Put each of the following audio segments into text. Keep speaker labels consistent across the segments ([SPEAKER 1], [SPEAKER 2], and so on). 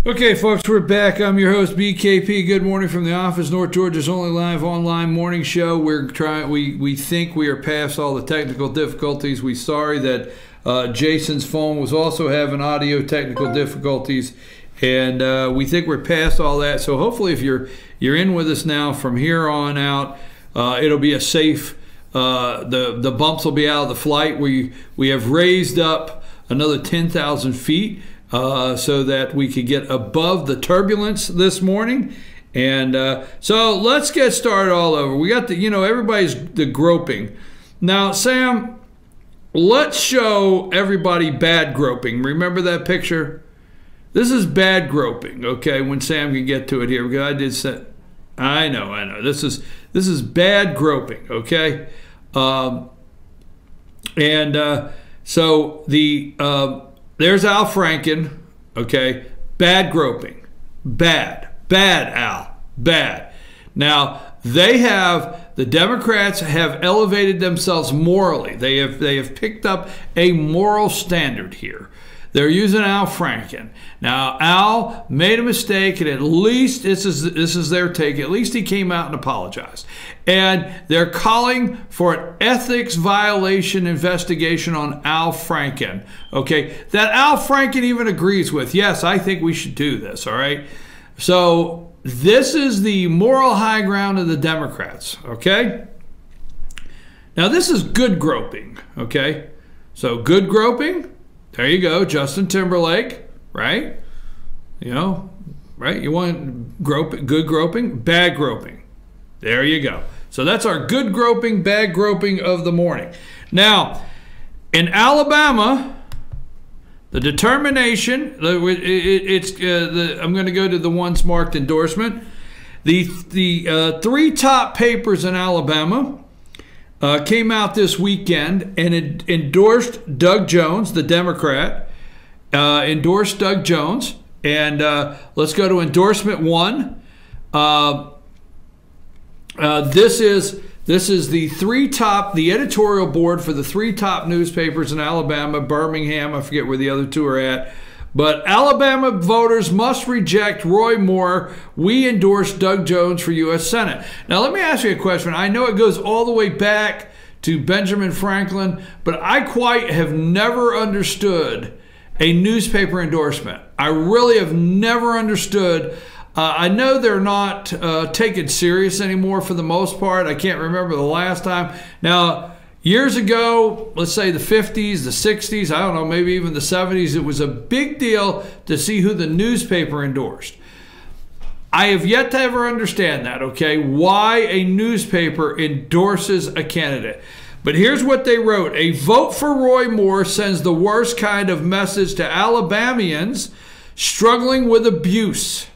[SPEAKER 1] Okay, folks, we're back. I'm your host, BKP. Good morning from the office, North Georgia's only live online morning show. We think we are past all the technical difficulties. We're sorry that Jason's phone was also having audio technical difficulties, and we think we're past all that. So hopefully, if you're in with us now from here on out, it'll be a safe. The bumps will be out of the flight. We have raised up another 10,000 feet. So that we could get above the turbulence this morning. And so let's get started all over. We got everybody's the groping. Now, Sam, let's show everybody bad groping. Remember that picture? This is bad groping, okay, when Sam can get to it here. Because I did say, I know. This is bad groping, okay? So there's Al Franken, okay? Bad groping. Bad, Al. Bad. Now, the Democrats have elevated themselves morally. They have picked up a moral standard here. They're using Al Franken. Now, Al made a mistake, and at least this is their take. At least he came out and apologized. And they're calling for an ethics violation investigation on Al Franken. Okay, that Al Franken even agrees with. Yes, I think we should do this. All right. So this is the moral high ground of the Democrats. Okay. Now this is good groping. Okay. So good groping. There you go, Justin Timberlake, right? Right? You want good groping, bad groping. There you go. So that's our good groping, bad groping of the morning. Now, in Alabama, the determination, I'm going to go to the ones marked endorsement. The three top papers in Alabama came out this weekend and it endorsed Doug Jones, the Democrat, endorsed Doug Jones. And let's go to endorsement one. This is the editorial board for the three top newspapers in Alabama, Birmingham, I forget where the other two are at. But Alabama voters must reject Roy Moore. We endorse Doug Jones for U.S. Senate. Now, let me ask you a question. I know it goes all the way back to Benjamin Franklin, but I quite have never understood a newspaper endorsement. I really have never understood. I know they're not taken serious anymore for the most part. I can't remember the last time. Now, years ago, let's say the 50s, the 60s, I don't know, maybe even the 70s, it was a big deal to see who the newspaper endorsed. I have yet to ever understand that, okay, why a newspaper endorses a candidate. But here's what they wrote. A vote for Roy Moore sends the worst kind of message to Alabamians struggling with abuse.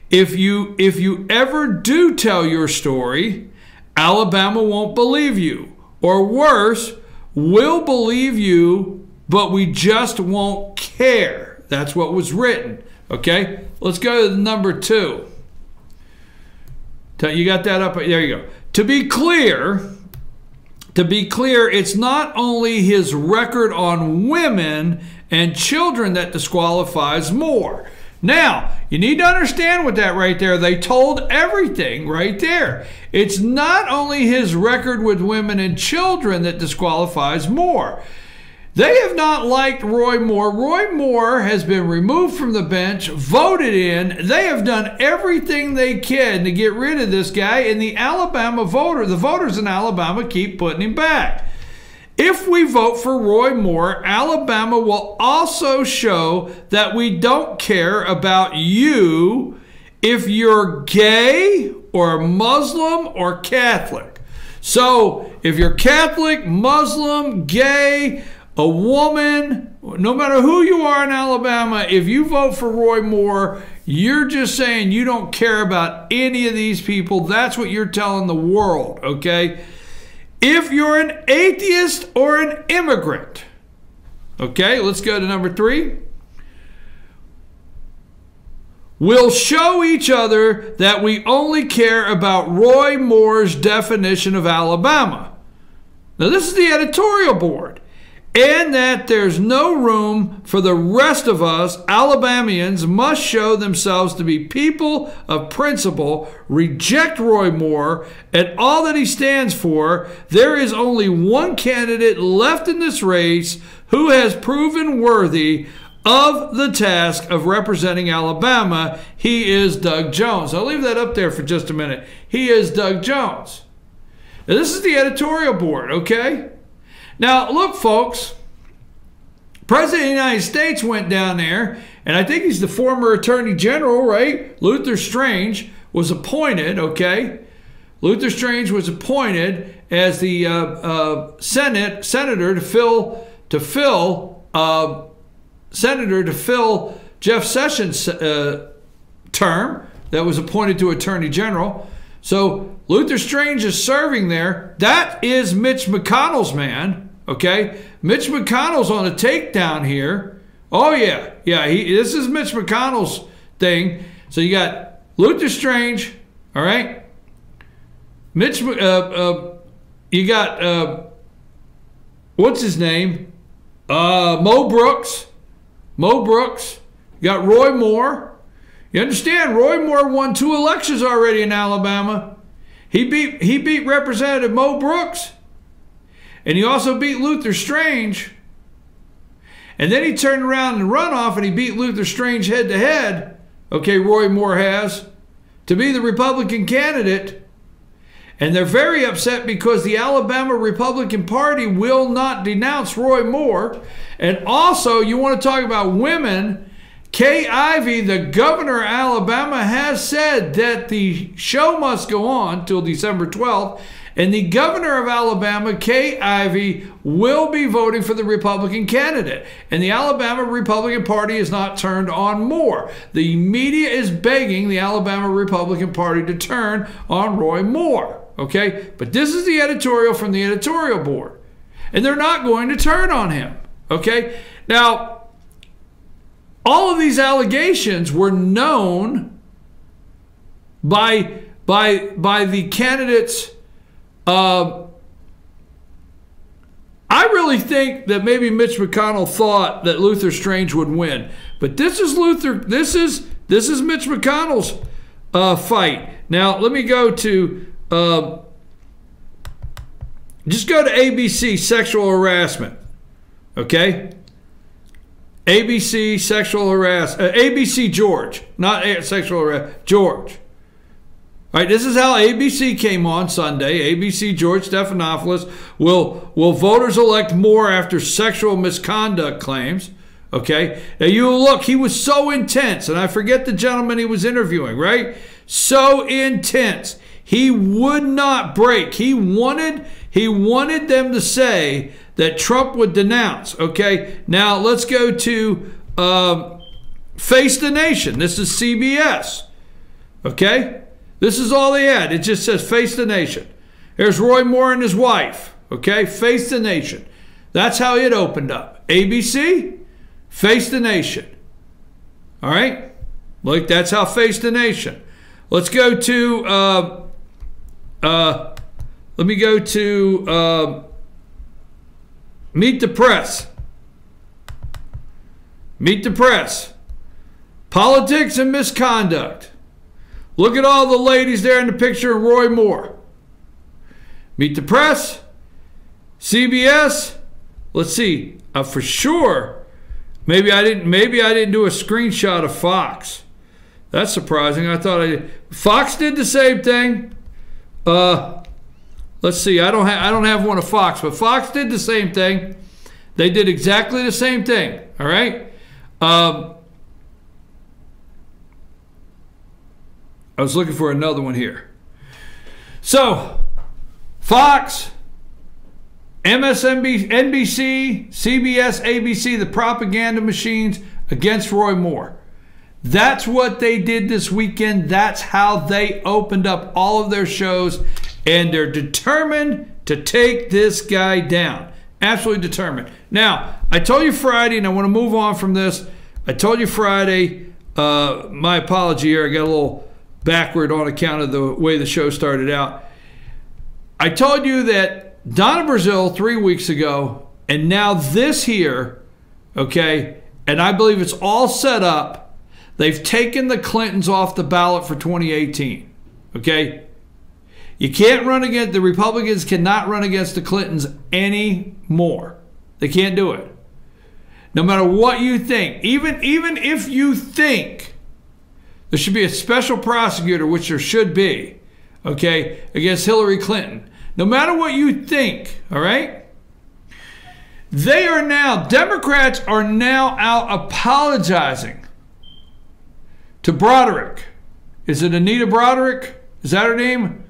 [SPEAKER 1] If you ever do tell your story, Alabama won't believe you. Or worse, we'll believe you, but we just won't care. That's what was written. Okay? Let's go to number two. You got that up? There you go. To be clear, it's not only his record on women and children that disqualifies Moore. Now, you need to understand what that right there. They told everything right there. It's not only his record with women and children that disqualifies Moore. They have not liked Roy Moore. Roy Moore has been removed from the bench, voted in. They have done everything they can to get rid of this guy, and the voters in Alabama keep putting him back. If we vote for Roy Moore, Alabama will also show that we don't care about you if you're gay or Muslim or Catholic. So if you're Catholic, Muslim, gay, a woman, no matter who you are in Alabama, if you vote for Roy Moore, you're just saying you don't care about any of these people. That's what you're telling the world, okay? If you're an atheist or an immigrant, okay, let's go to number three. We'll show each other that we only care about Roy Moore's definition of Alabama. Now, this is the editorial board. and that there's no room for the rest of us. Alabamians must show themselves to be people of principle, reject Roy Moore and all that he stands for. There is only one candidate left in this race who has proven worthy of the task of representing Alabama. He is Doug Jones. I'll leave that up there for just a minute. He is Doug Jones. Now, this is the editorial board, okay? Now, look, folks, President of the United States went down there, and I think he's the former Attorney General, right? Luther Strange was appointed, okay? Luther Strange was appointed as the senator to fill Jeff Sessions' term that was appointed to Attorney General. So Luther Strange is serving there. That is Mitch McConnell's man, okay? Mitch McConnell's on a takedown here. Oh, yeah. Yeah, this is Mitch McConnell's thing. So you got Luther Strange, all right? You got, what's his name? Mo Brooks. Mo Brooks. You got Roy Moore. You understand, Roy Moore won 2 elections already in Alabama. He beat Representative Mo Brooks. And he also beat Luther Strange. And then he turned around in the runoff and he beat Luther Strange head to head. Okay, Roy Moore has. To be the Republican candidate. And they're very upset because the Alabama Republican Party will not denounce Roy Moore. And also, you want to talk about women. Kay Ivey, the governor of Alabama, has said that the show must go on till December 12th. And the governor of Alabama, Kay Ivey, will be voting for the Republican candidate. And the Alabama Republican Party is not turned on Moore. The media is begging the Alabama Republican Party to turn on Roy Moore. Okay? But this is the editorial from the editorial board. And they're not going to turn on him. Okay? Now, all of these allegations were known by the candidates. I really think that maybe Mitch McConnell thought that Luther Strange would win, but this is Mitch McConnell's fight. Now let me go to just go to ABC sexual harassment, okay? ABC sexual harassment. ABC George, not sexual harassment. George. All right, this is how ABC came on Sunday. ABC George Stephanopoulos will voters elect Moore after sexual misconduct claims. Okay, now you look, he was so intense, and I forget the gentleman he was interviewing, right? So intense. He would not break. He wanted them to say that Trump would denounce. Okay, now let's go to Face the Nation. This is CBS. Okay, this is all they had. It just says Face the Nation. There's Roy Moore and his wife. Okay, Face the Nation. That's how it opened up. ABC, Face the Nation. All right, look, that's how Face the Nation. Let's go to. Let me go to Meet the Press. Meet the Press. Politics and misconduct. Look at all the ladies there in the picture of Roy Moore. Meet the Press. CBS. Let's see. For sure. Maybe I didn't do a screenshot of Fox. That's surprising. I thought I did. Fox did the same thing. Let's see. I don't have one of Fox, but Fox did the same thing. They did exactly the same thing. All right. I was looking for another one here. So, Fox, MSNBC, NBC, CBS, ABC, the propaganda machines against Roy Moore. That's what they did this weekend. That's how they opened up all of their shows, and they're determined to take this guy down. Absolutely determined. Now, I told you Friday, and I want to move on from this. I told you Friday, my apology here, I got a little backward on account of the way the show started out. I told you that Donna Brazile 3 weeks ago And now this here, okay, and I believe it's all set up. They've taken the Clintons off the ballot for 2018, okay? You can't run against, the Republicans cannot run against the Clintons anymore. They can't do it. No matter what you think, even if you think there should be a special prosecutor, which there should be, okay, against Hillary Clinton, no matter what you think, all right? They are now, Democrats are now out apologizing to Broderick. Is it Anita Broderick? Is that her name?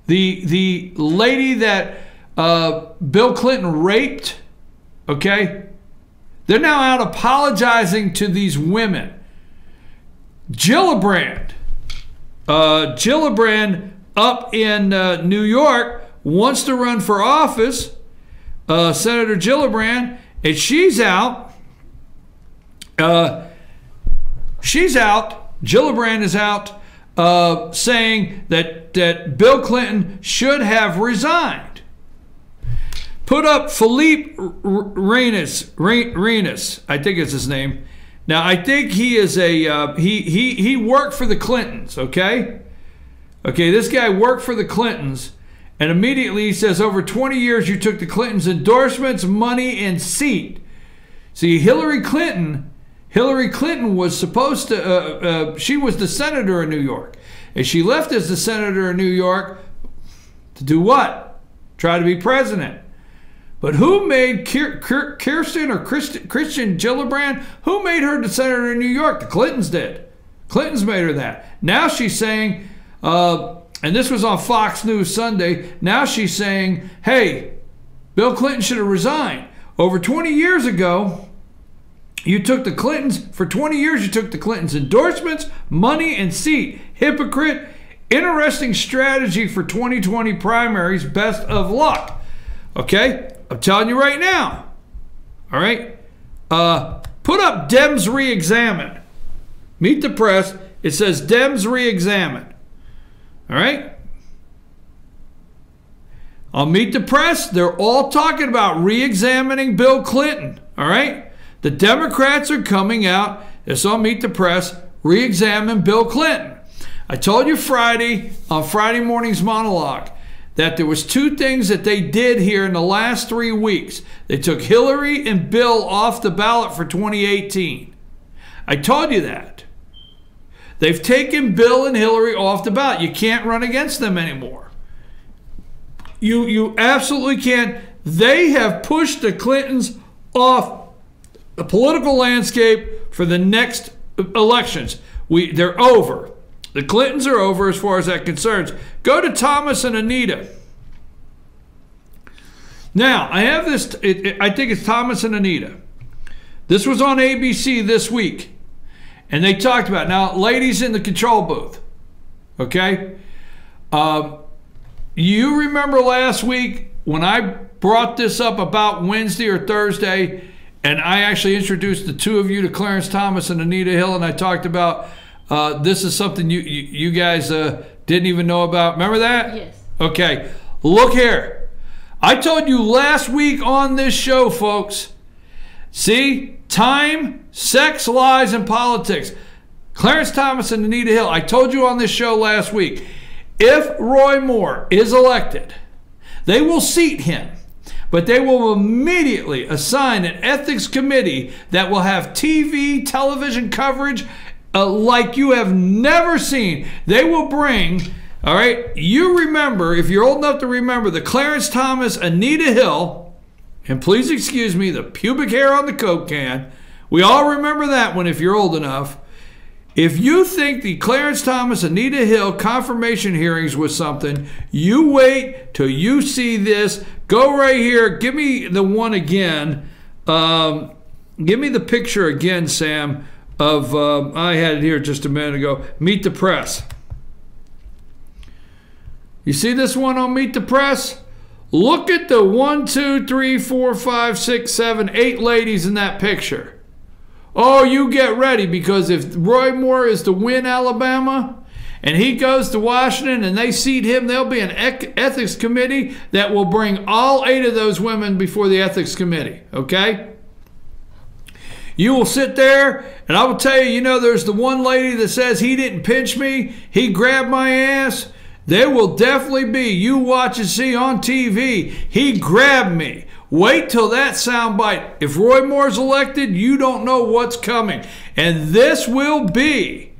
[SPEAKER 1] The lady that Bill Clinton raped, okay? They're now out apologizing to these women. Gillibrand up in New York wants to run for office, Senator Gillibrand, and she's out. Gillibrand is out saying that Bill Clinton should have resigned. Put up Philippe Reines, I think it's his name. Now I think he is a he worked for the Clintons. Okay, this guy worked for the Clintons, and immediately he says, over 20 years you took the Clintons' endorsements, money, and seat. See, Hillary Clinton was supposed to, she was the senator of New York. And she left as the senator of New York to do what? Try to be president. But who made Christian Gillibrand, who made her the senator of New York? The Clintons did. Clintons made her that. Now she's saying, and this was on Fox News Sunday, now she's saying, hey, Bill Clinton should have resigned. Over 20 years ago, you took the Clintons, for 20 years you took the Clintons' endorsements, money, and seat. Hypocrite. Interesting strategy for 2020 primaries. Best of luck. Okay? I'm telling you right now. All right? Put up Dems re-examine. Meet the Press. It says Dems re-examine. All right? On Meet the Press, they're all talking about re-examining Bill Clinton. All right? The Democrats are coming out, it's on Meet the Press, re-examine Bill Clinton. I told you Friday, on Friday morning's monologue, that there was two things that they did here in the last 3 weeks. They took Hillary and Bill off the ballot for 2018. I told you that. They've taken Bill and Hillary off the ballot. You can't run against them anymore. You absolutely can't. They have pushed the Clintons off the political landscape for the next elections. They're over. The Clintons are over as far as that concerns. Go to Thomas and Anita. Now, I have this, I think it's Thomas and Anita. This was on ABC this week. And they talked about, now, ladies in the control booth. Okay? You remember last week when I brought this up about Wednesday or Thursday, and I actually introduced the two of you to Clarence Thomas and Anita Hill, and I talked about this is something you guys didn't even know about. Remember that?
[SPEAKER 2] Yes.
[SPEAKER 1] Okay. Look here. I told you last week on this show, folks. See? Time, sex, lies, and politics. Clarence Thomas and Anita Hill. I told you on this show last week, if Roy Moore is elected, they will seat him. But they will immediately assign an ethics committee that will have television coverage like you have never seen. They will bring, all right, you remember, if you're old enough to remember, the Clarence Thomas, Anita Hill, and please excuse me, the pubic hair on the Coke can. We all remember that one if you're old enough. If you think the Clarence Thomas, Anita Hill confirmation hearings was something, you wait till you see this. Go right here. Give me the one again. Give me the picture again, Sam, of, I had it here just a minute ago. Meet the Press. You see this one on Meet the Press? Look at the 1, 2, 3, 4, 5, 6, 7, 8 ladies in that picture. Oh, you get ready, because if Roy Moore is to win Alabama and he goes to Washington and they seat him, there'll be an ethics committee that will bring all 8 of those women before the ethics committee, okay? You will sit there, and I will tell you, you know, there's the one lady that says he didn't pinch me, he grabbed my ass. There will definitely be, you watch and see on TV, he grabbed me. Wait till that soundbite. If Roy Moore's elected, you don't know what's coming. And this will be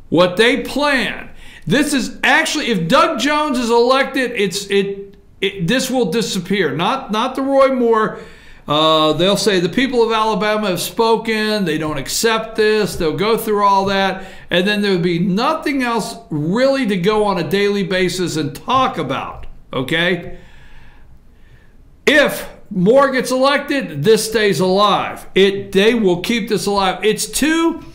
[SPEAKER 1] what they plan. This is actually, if Doug Jones is elected, this will disappear. Not the Roy Moore. They'll say the people of Alabama have spoken. They don't accept this. They'll go through all that. And then there'll be nothing else really to go on a daily basis and talk about. Okay? If Moore gets elected, this stays alive. They will keep this alive. It's too,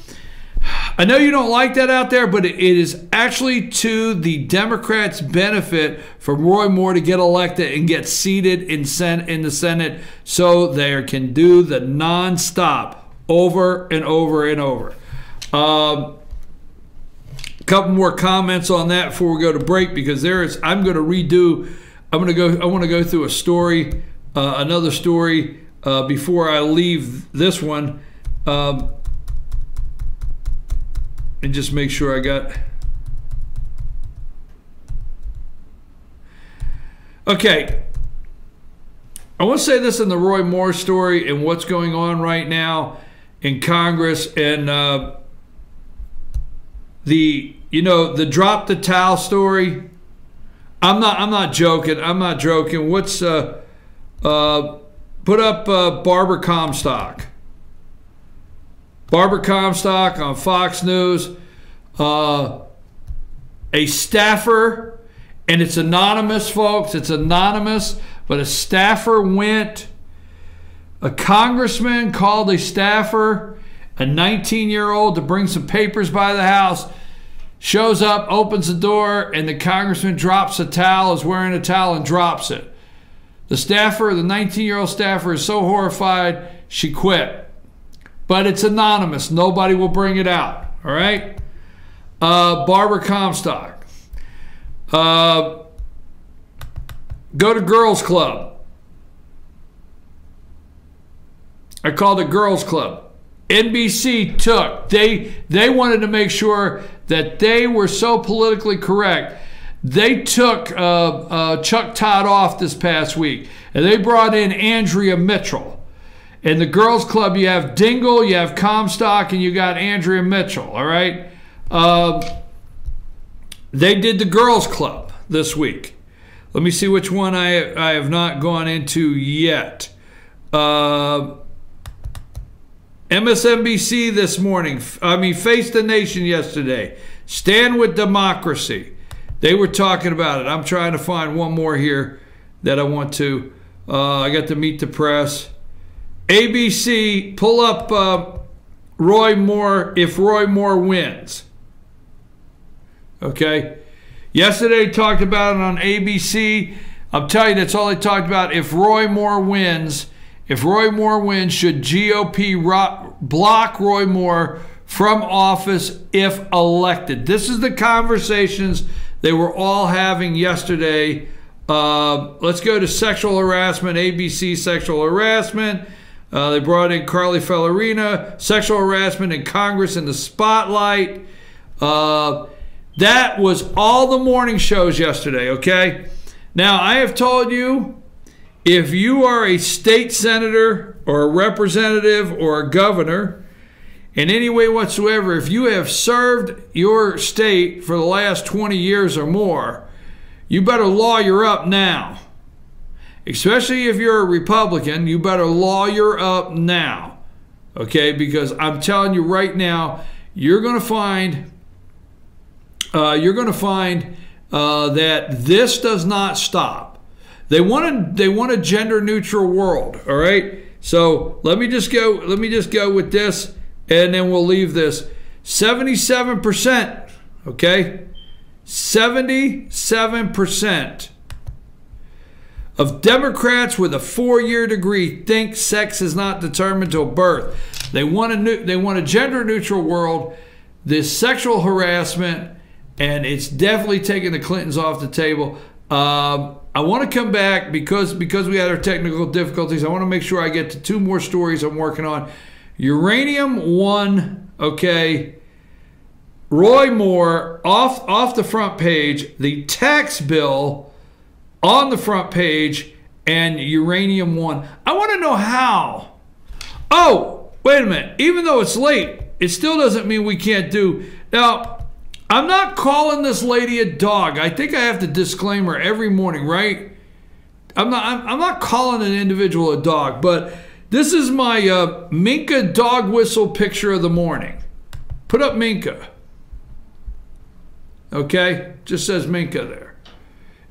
[SPEAKER 1] I know you don't like that out there, but it is actually to the Democrats' benefit for Roy Moore to get elected and get seated in the Senate so they can do the nonstop over and over and over. A couple more comments on that before we go to break, because I want to go through a story. Another story before I leave this one, and just make sure I got. Okay, I want to say this in the Roy Moore story and what's going on right now in Congress, and the drop the towel story. I'm not joking. What's put up Barbara Comstock. Barbara Comstock on Fox News. A staffer, and it's anonymous, folks. It's anonymous, but a staffer went. A congressman called a staffer, a 19-year-old, to bring some papers by the house. Shows up, opens the door, and the congressman drops a towel, is wearing a towel, and drops it. The staffer, the 19-year-old staffer, is so horrified, she quit. But it's anonymous. Nobody will bring it out. All right? Barbara Comstock. Go to Girls Club. I called it Girls Club. NBC took. They wanted to make sure that they were so politically correct. They took Chuck Todd off this past week, and they brought in Andrea Mitchell. In the Girls Club, you have Dingle, you have Comstock, and you got Andrea Mitchell, all right? They did the Girls Club this week. Let me see which one I have not gone into yet. MSNBC this morning, Face the Nation yesterday. Stand with Democracy. They were talking about it. I'm trying to find one more here that I want to. I got to Meet the Press. ABC, pull up Roy Moore, if Roy Moore wins. Okay. Yesterday talked about it on ABC. I'm telling you, that's all they talked about. If Roy Moore wins, should GOP block Roy Moore from office if elected? This is the conversations they were all having yesterday. Let's go to sexual harassment, ABC sexual harassment. They brought in Carly Fiorina, sexual harassment in Congress in the spotlight. That was all the morning shows yesterday, okay? Now, I have told you, if you are a state senator or a representative or a governor, in any way whatsoever, if you have served your state for the last 20 years or more, you better lawyer up now. Especially if you're a Republican, you better lawyer up now. Okay, because I'm telling you right now, you're going to find that this does not stop. They want a gender neutral world, all right? So let me just go with this, and then we'll leave this. 77%, okay? 77% of Democrats with a 4-year degree think sex is not determined till birth. They want a gender neutral world. This sexual harassment and it's definitely taking the Clintons off the table. I want to come back because we had our technical difficulties. I want to make sure I get to 2 more stories I'm working on. Uranium One, okay. Roy Moore off the front page, the tax bill on the front page, and Uranium One. I want to know how. Oh, wait a minute. Even though it's late, it still doesn't mean we can't do. Now, I'm not calling this lady a dog. I think I have to disclaim her every morning, right? I'm not calling an individual a dog, but this is my Minka dog whistle picture of the morning. Put up Minka. Okay? Just says Minka there.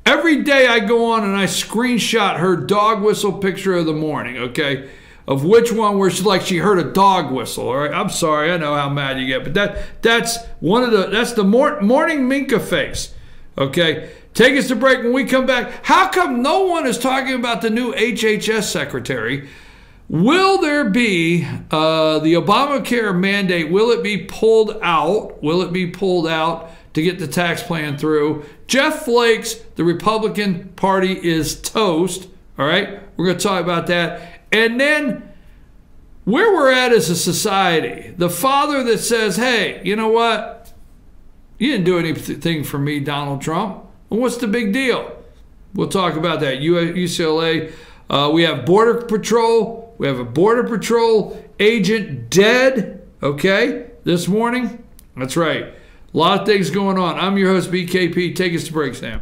[SPEAKER 1] Every day I go on and I screenshot her dog whistle picture of the morning, okay? Of which one where she heard a dog whistle. All right, I'm sorry, I know how mad you get, but that's the morning Minka face. Okay, take us to break. When we come back, how come no one is talking about the new HHS secretary? Will there be the Obamacare mandate? Will it be pulled out? Will it be pulled out to get the tax plan through? Jeff Flake's, the Republican Party is toast. All right, we're going to talk about that. And then where we're at as a society, the father that says, hey, you know what? You didn't do anything for me, Donald Trump. Well, what's the big deal? We'll talk about that. UCLA, we have Border Patrol. We have a Border Patrol agent dead, okay, this morning. That's right. A lot of things going on. I'm your host, BKP. Take us to break, Sam.